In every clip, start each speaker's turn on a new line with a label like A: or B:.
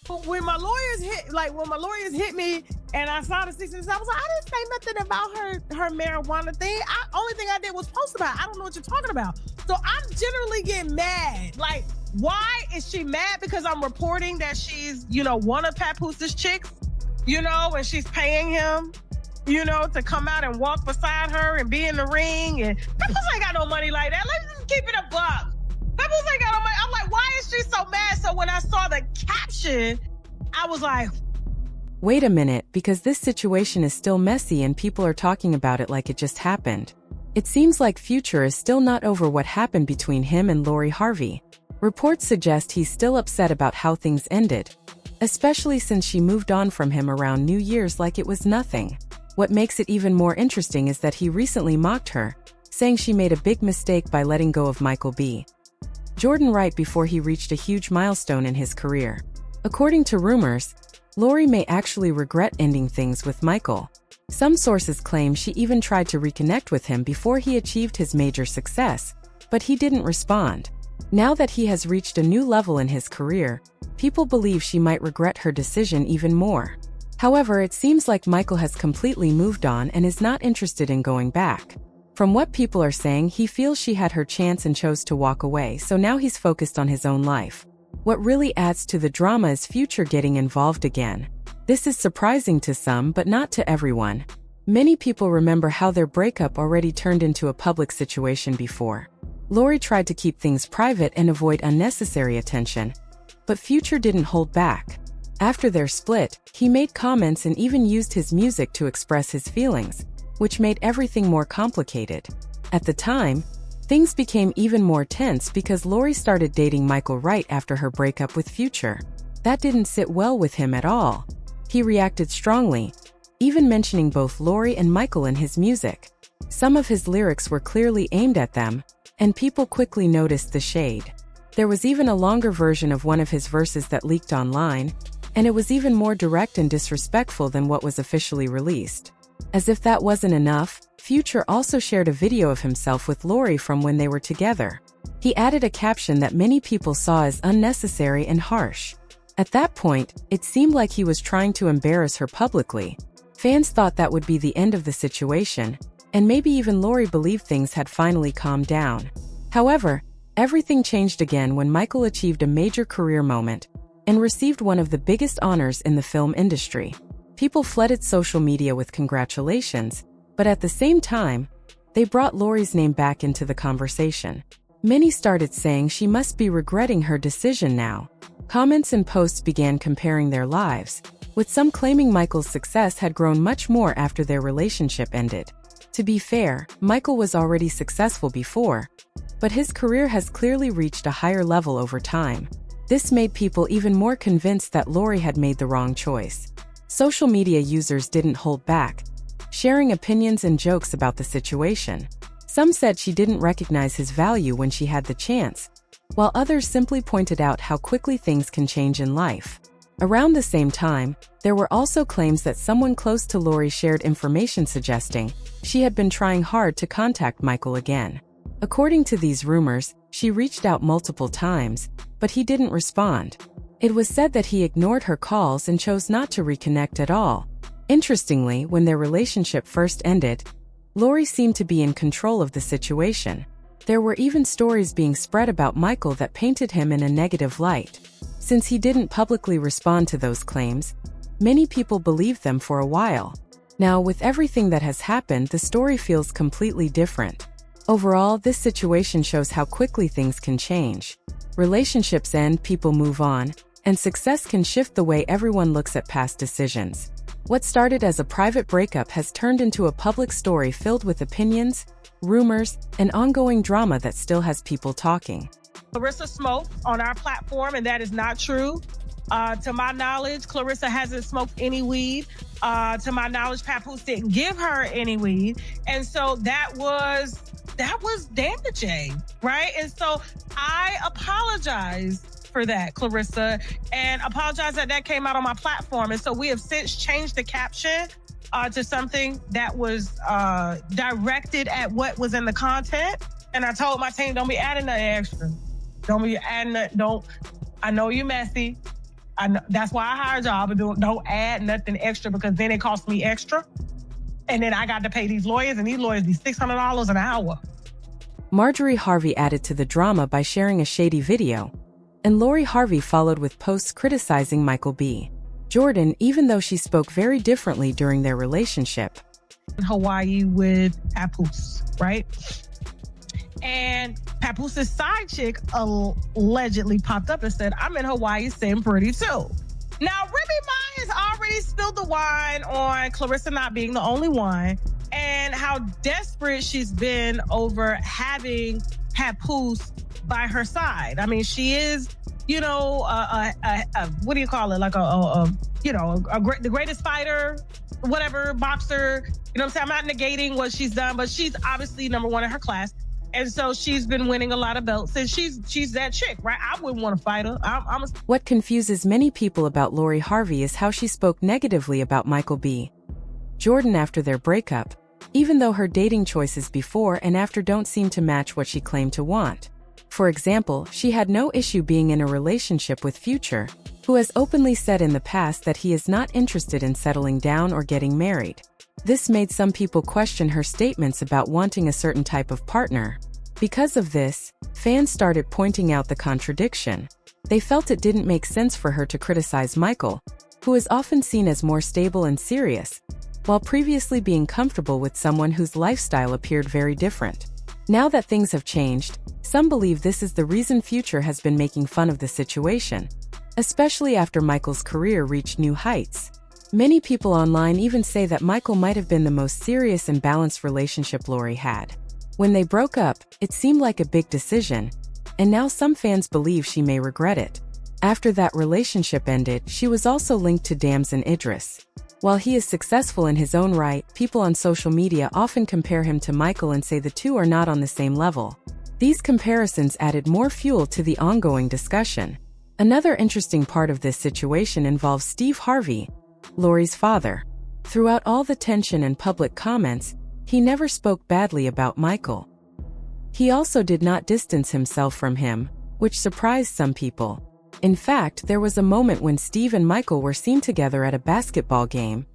A: But when my lawyers hit me and I saw the 6 I was like, I didn't say nothing about her marijuana thing. Only thing I did was post about it. I don't know what you're talking about. So I'm generally getting mad. Like, why is she mad? Because I'm reporting that she's, one of Papoose's chicks, and she's paying him, to come out and walk beside her and be in the ring. And Papoose ain't got no money like that. Let's just keep it a buck. Papoose ain't got no money. I'm like, why is she so mad? So when I saw the caption, I was like,
B: wait a minute, because this situation is still messy and people are talking about it like it just happened. It seems like Future is still not over what happened between him and Lori Harvey. Reports suggest he's still upset about how things ended, especially since she moved on from him around New Year's like it was nothing. What makes it even more interesting is that he recently mocked her, saying she made a big mistake by letting go of Michael B. Jordan right before he reached a huge milestone in his career. According to rumors, Lori may actually regret ending things with Michael. Some sources claim she even tried to reconnect with him before he achieved his major success, but he didn't respond. Now that he has reached a new level in his career, people believe she might regret her decision even more. However, it seems like Michael has completely moved on and is not interested in going back. From what people are saying, he feels she had her chance and chose to walk away, so now he's focused on his own life. What really adds to the drama is Future getting involved again. This is surprising to some, but not to everyone. Many people remember how their breakup already turned into a public situation before. Lori tried to keep things private and avoid unnecessary attention, but Future didn't hold back. After their split, he made comments and even used his music to express his feelings, which made everything more complicated. At the time, things became even more tense because Lori started dating Michael right after her breakup with Future. That didn't sit well with him at all. He reacted strongly, even mentioning both Lori and Michael in his music. Some of his lyrics were clearly aimed at them, and people quickly noticed the shade. There was even a longer version of one of his verses that leaked online, and it was even more direct and disrespectful than what was officially released. As if that wasn't enough, Future also shared a video of himself with Lori from when they were together. He added a caption that many people saw as unnecessary and harsh. At that point, it seemed like he was trying to embarrass her publicly. Fans thought that would be the end of the situation, and maybe even Lori believed things had finally calmed down. However, everything changed again when Michael achieved a major career moment and received one of the biggest honors in the film industry. People flooded social media with congratulations, but at the same time, they brought Lori's name back into the conversation. Many started saying she must be regretting her decision now. Comments and posts began comparing their lives, with some claiming Michael's success had grown much more after their relationship ended. To be fair, Michael was already successful before, but his career has clearly reached a higher level over time. This made people even more convinced that Lori had made the wrong choice. Social media users didn't hold back, sharing opinions and jokes about the situation. Some said she didn't recognize his value when she had the chance, while others simply pointed out how quickly things can change in life. Around the same time, there were also claims that someone close to Lori shared information suggesting she had been trying hard to contact Michael again. According to these rumors, she reached out multiple times, but he didn't respond. It was said that he ignored her calls and chose not to reconnect at all. Interestingly, when their relationship first ended, Lori seemed to be in control of the situation. There were even stories being spread about Michael that painted him in a negative light. Since he didn't publicly respond to those claims, many people believed them for a while. Now, with everything that has happened, the story feels completely different. Overall, this situation shows how quickly things can change. Relationships end, people move on, and success can shift the way everyone looks at past decisions. What started as a private breakup has turned into a public story filled with opinions, rumors, and ongoing drama that still has people talking.
A: Claressa smoked on our platform, and that is not true. To my knowledge, Claressa hasn't smoked any weed. To my knowledge, Papoose didn't give her any weed. And so that was damaging, right? And so I apologize for that, Claressa, and apologize that came out on my platform. And so we have since changed the caption to something that was directed at what was in the content. And I told my team, don't be adding nothing extra. Don't be adding that. I know you're messy. That's why I hired y'all, but don't add nothing extra because then it costs me extra. And then I got to pay these lawyers, and these lawyers be $600 an hour.
B: Marjorie Harvey added to the drama by sharing a shady video, and Lori Harvey followed with posts criticizing Michael B. Jordan, even though she spoke very differently during their relationship.
A: In Hawaii with Papoose, right? And Papoose's side chick allegedly popped up and said, I'm in Hawaii sitting pretty too. Now, Remy Ma has already spilled the wine on Claressa not being the only one and how desperate she's been over having Papoose by her side. I mean, she is, you know, what do you call it? Like the greatest fighter, whatever, boxer. You know what I'm saying? I'm not negating what she's done, but she's obviously number one in her class. And so she's been winning a lot of belts, and she's that chick, right? I wouldn't want to fight her.
B: What confuses many people about Lori Harvey is how she spoke negatively about Michael B. Jordan after their breakup, even though her dating choices before and after don't seem to match what she claimed to want. For example, she had no issue being in a relationship with Future, who has openly said in the past that he is not interested in settling down or getting married. This made some people question her statements about wanting a certain type of partner. Because of this, fans started pointing out the contradiction. They felt it didn't make sense for her to criticize Michael, who is often seen as more stable and serious, while previously being comfortable with someone whose lifestyle appeared very different. Now that things have changed, some believe this is the reason Future has been making fun of the situation, especially after Michael's career reached new heights. Many people online even say that Michael might have been the most serious and balanced relationship Lori had. When they broke up, it seemed like a big decision, and now some fans believe she may regret it. After that relationship ended, she was also linked to Damson Idris. While he is successful in his own right, people on social media often compare him to Michael and say the two are not on the same level. These comparisons added more fuel to the ongoing discussion. Another interesting part of this situation involves Steve Harvey, Lori's father. Throughout all the tension and public comments, he never spoke badly about Michael. He also did not distance himself from him, which surprised some people. In fact, there was a moment when Steve and Michael were seen together at a basketball game,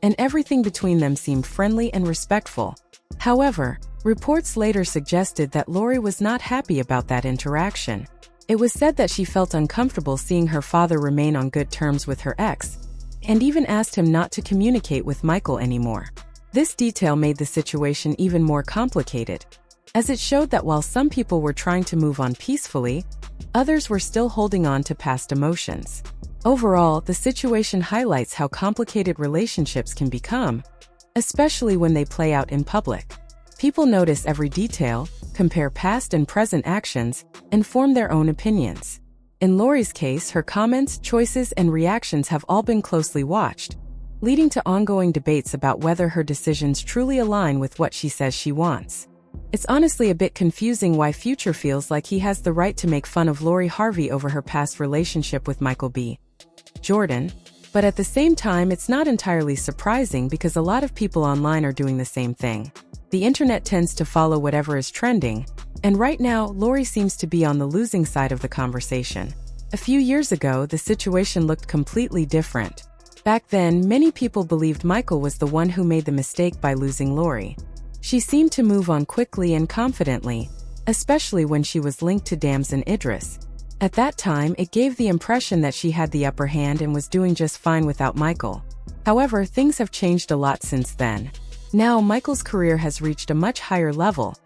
B: and everything between them seemed friendly and respectful. However, reports later suggested that Lori was not happy about that interaction. It was said that she felt uncomfortable seeing her father remain on good terms with her ex, and even asked him not to communicate with Michael anymore. This detail made the situation even more complicated, as it showed that while some people were trying to move on peacefully, others were still holding on to past emotions. Overall, the situation highlights how complicated relationships can become, especially when they play out in public. People notice every detail, compare past and present actions, and form their own opinions. In Lori's case, her comments, choices, and reactions have all been closely watched, leading to ongoing debates about whether her decisions truly align with what she says she wants. It's honestly a bit confusing why Future feels like he has the right to make fun of Lori Harvey over her past relationship with Michael B. Jordan, but at the same time it's not entirely surprising because a lot of people online are doing the same thing. The internet tends to follow whatever is trending, and right now Lori seems to be on the losing side of the conversation. A few years ago, the situation looked completely different. Back then, many people believed Michael was the one who made the mistake by losing Lori. She seemed to move on quickly and confidently, especially when she was linked to Damson Idris. At that time, it gave the impression that she had the upper hand and was doing just fine without Michael. However, things have changed a lot since then. Now, Michael's career has reached a much higher level,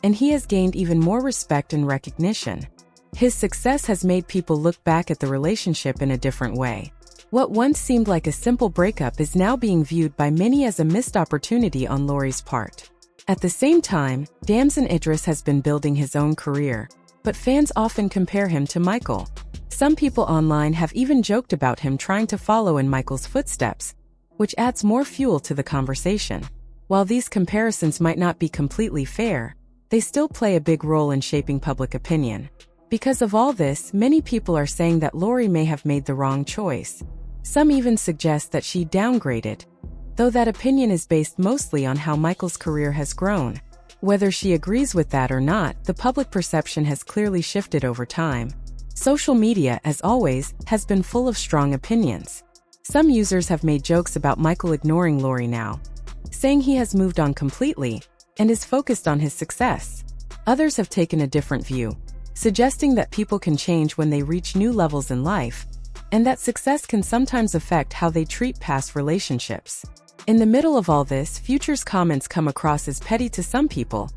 B: and he has gained even more respect and recognition. His success has made people look back at the relationship in a different way. What once seemed like a simple breakup is now being viewed by many as a missed opportunity on Lori's part. At the same time, Damson Idris has been building his own career, but fans often compare him to Michael. Some people online have even joked about him trying to follow in Michael's footsteps, which adds more fuel to the conversation. While these comparisons might not be completely fair, they still play a big role in shaping public opinion. Because of all this, many people are saying that Lori may have made the wrong choice. Some even suggest that she downgraded, though that opinion is based mostly on how Michael's career has grown. Whether she agrees with that or not, the public perception has clearly shifted over time. Social media, as always, has been full of strong opinions. Some users have made jokes about Michael ignoring Lori now, saying he has moved on completely and is focused on his success. Others have taken a different view, suggesting that people can change when they reach new levels in life, and that success can sometimes affect how they treat past relationships. In the middle of all this, Future's comments come across as petty to some people,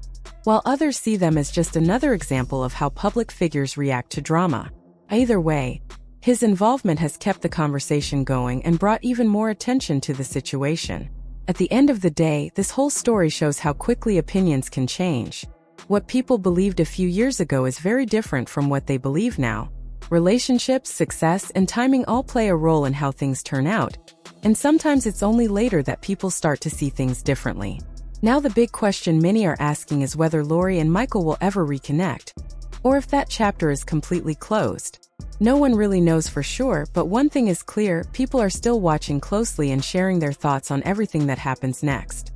B: while others see them as just another example of how public figures react to drama. Either way, his involvement has kept the conversation going and brought even more attention to the situation. At the end of the day, this whole story shows how quickly opinions can change. What people believed a few years ago is very different from what they believe now. Relationships, success, and timing all play a role in how things turn out, and sometimes it's only later that people start to see things differently. Now the big question many are asking is whether Lori and Michael will ever reconnect, or if that chapter is completely closed. No one really knows for sure, but one thing is clear: people are still watching closely and sharing their thoughts on everything that happens next.